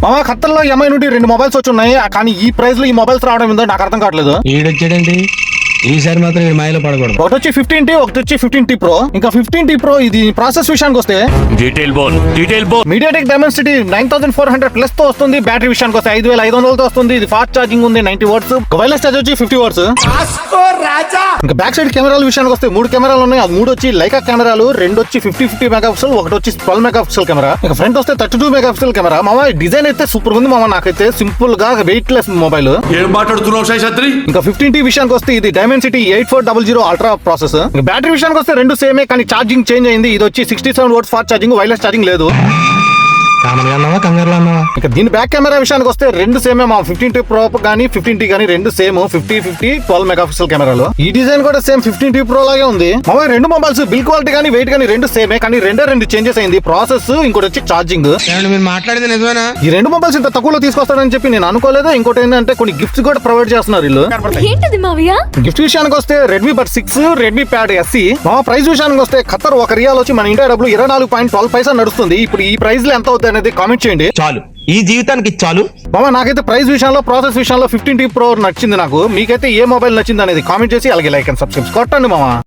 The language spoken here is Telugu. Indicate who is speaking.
Speaker 1: మామ ఖత్తర్లో ఎంఐ నుండి 2 మొబైల్స్ వచ్చి ఉన్నాయి, కానీ ఈ ప్రైస్ లో ఈ మొబైల్స్ రావడం ఏందో నాకు అర్థం కావట్లేదు.
Speaker 2: ఈడొచ్చాడండి ఈసారి మాత్రం నేను మాయలో పడకూడదు.
Speaker 1: ఒకటి వచ్చి 15T, ఒకటి వచ్చి 15T Pro. ఇంకా 15T Pro ఇది ప్రాసెస్ విషయానికి వస్తే
Speaker 3: డీటెయిల్ బోల్
Speaker 1: మీడియాటెక్ డైమెన్సిటీ 9400 ప్లస్ తో వస్తుంది. బ్యాటరీ విషయానికి వస్తే 5500 తో వస్తుంది. ఇది ఫాస్ట్ ఛార్జింగ్ ఉంది, 90 వాట్స్. వైర్లెస్ ఛార్జ్ వచ్చి 50 వాట్స్. ఇంకా బ్యాక్ సైడ్ కెమెరాల విషయానికి వస్తే 3 కెమెరాలు ఉన్నాయి. అది 3 వచ్చి లైకా కెమెరాలు, 2 వచ్చి 50 మెగాపిక్సెల్, ఒకటి వచ్చి 12 మెగాపిక్సెల్ కెమెరా. ఇంకా ఫ్రంట్ వస్తే 32 మెగాపిక్సెల్ కెమెరా. మామ డిజైన్ అయితే సూపర్ ఉంది మామ, నాకైతే సింపుల్ గా వెయిట్ లెస్ మొబైల్.
Speaker 3: ఏం మాట్లాడుతున్నావు శేషాద్రి?
Speaker 1: ఇంకా 15T విషయానికి వస్తే ఇది డైమెన్సిటీ 8400 అల్ట్రా ప్రాసెస్. బ్యాటరీ విషయానికి వస్తే 2 సేమే, కానీ ఛార్జింగ్ చేంజ్ అయింది. ఇది వచ్చి 67 watts fast charging, wireless charging లేదు.
Speaker 2: కామన్గా అన్నావా కంగారులో అన్నావా?
Speaker 1: ఇంకా దీని బ్యాక్ కెమెరా విషయానికి వస్తే 2 సేమే మా 15T Pro కానీ 15T కానీ 2 సేమ్ 50 12 మెగాపిక్సెల్ కెమెరాలు. ఈ డిజైన్ కూడా సేమ్ 15T Pro లాగే ఉంది. మా 2 మొబైల్స్ బిల్ క్వాలిటీ కానీ వెయిట్ కానీ 2 సేమే, కానీ 2 చేంజెస్ అయింది. ప్రాసెస్ ఇంకోటి వచ్చి ఛార్జింగ్.
Speaker 2: మీరు మాట్లాడేది నిజమేనా?
Speaker 1: ఈ 2 మొబైల్స్ ఇంత తక్కువలో తీసుకొస్తారని చెప్పి నేను అనుకోలేదు. ఇంకోటి ఏంటంటే కొన్ని గిఫ్ట్స్ కూడా ప్రొవైడ్ చేస్తున్నారు వీళ్ళు.
Speaker 4: ఏంటిది మావయ్య?
Speaker 1: గిఫ్ట్ విషయానికి వస్తే రెడ్మీ బడ్ 6, రెడ్మీ ప్యాడ్ SE. మా ప్రైస్ విషయానికి వస్తే ఖత్తర్ 1 రియాల్ వచ్చి మన ఇండియా డబ్బులు 24.12 పైసా నడుస్తుంది. ఇప్పుడు ఈ ప్రైస్ లో ఎంత అవుతుంది అనేది కామెంట్ చేయండి.
Speaker 2: చాలు, ఈ జీవితానికి చాలు.
Speaker 1: మామ నాకైతే ప్రైస్ విషయంలో, ప్రాసెస్ విషయంలో 15T Pro నచ్చింది. నాకు మీకైతే ఏ మొబైల్ నచ్చింది అనేది కామెంట్ చేసి అలాగే లైక్ అండ్ సబ్స్క్రైబ్ కొట్టండి మామ.